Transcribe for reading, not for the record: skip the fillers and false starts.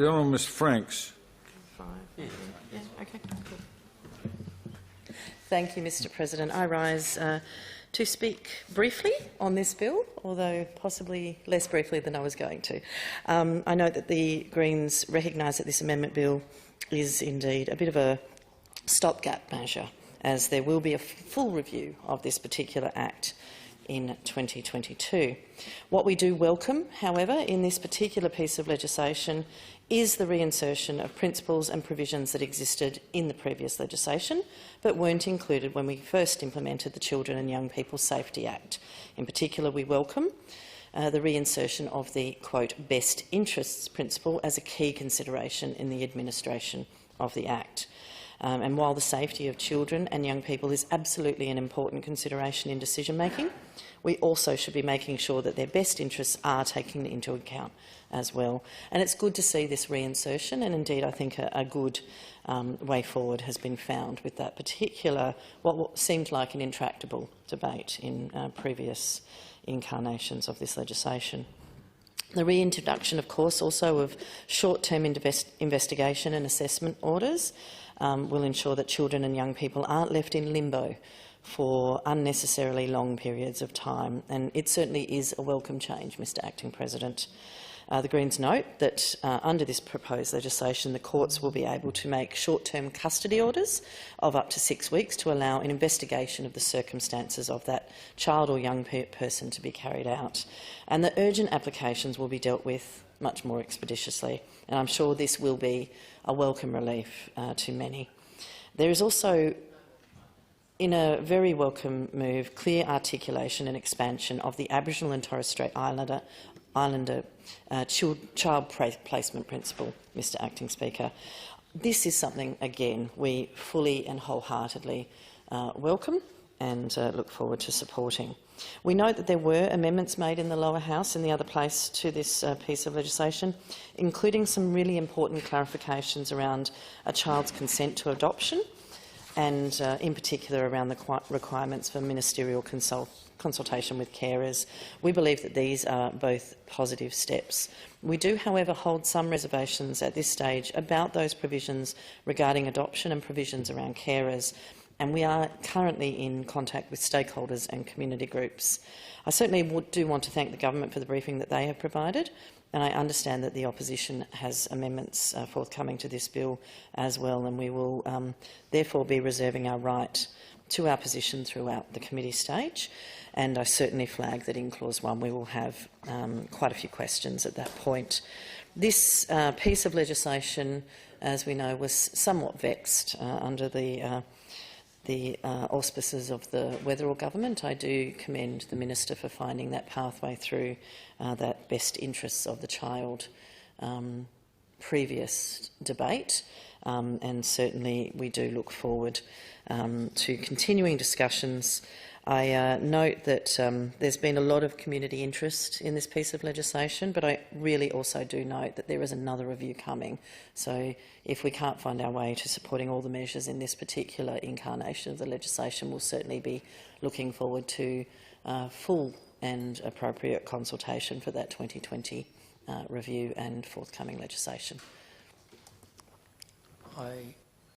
The Honourable Ms Franks. Okay. Thank you, Mr President. I rise to speak briefly on this bill, although possibly less briefly than I was going to. I note that the Greens recognise that this amendment bill is indeed a bit of a stopgap measure, as there will be a full review of this particular Act in 2022. What we do welcome, however, in this particular piece of legislation is the reinsertion of principles and provisions that existed in the previous legislation but weren't included when we first implemented the Children and Young People Safety Act. In particular, we welcome the reinsertion of the, quote, best interests principle as a key consideration in the administration of the Act. And while the safety of children and young people is absolutely an important consideration in decision-making, we also should be making sure that their best interests are taken into account as well. And it's good to see this reinsertion, and indeed I think a good way forward has been found with that particular, what seemed like an intractable debate in previous incarnations of this legislation. The reintroduction, of course, also of short-term investigation and assessment orders will ensure that children and young people aren't left in limbo for unnecessarily long periods of time, and it certainly is a welcome change, Mr Acting President. The Greens note that under this proposed legislation, the courts will be able to make short-term custody orders of up to 6 weeks to allow an investigation of the circumstances of that child or young person to be carried out. And the urgent applications will be dealt with much more expeditiously, and I'm sure this will be a welcome relief to many. There is also, in a very welcome move, clear articulation and expansion of the Aboriginal and Torres Strait Islander child placement principle, Mr Acting Speaker. This is something, again, we fully and wholeheartedly welcome and look forward to supporting. We note that there were amendments made in the lower house in the other place to this piece of legislation, including some really important clarifications around a child's consent to adoption and in particular around the requirements for ministerial consultation with carers. We believe that these are both positive steps. We do, however, hold some reservations at this stage about those provisions regarding adoption and provisions around carers, and we are currently in contact with stakeholders and community groups. I certainly do want to thank the government for the briefing that they have provided, and I understand that the opposition has amendments forthcoming to this bill as well, and we will therefore be reserving our right to our position throughout the committee stage. And I certainly flag that in Clause 1 we will have quite a few questions at that point. This piece of legislation, as we know, was somewhat vexed under the auspices of the Weatherall government. I do commend the Minister for finding that pathway through that best interests of the child previous debate, and certainly we do look forward to continuing discussions. I note that there's been a lot of community interest in this piece of legislation, but I really also do note that there is another review coming. So if we can't find our way to supporting all the measures in this particular incarnation of the legislation, we'll certainly be looking forward to full and appropriate consultation for that 2020 review and forthcoming legislation. I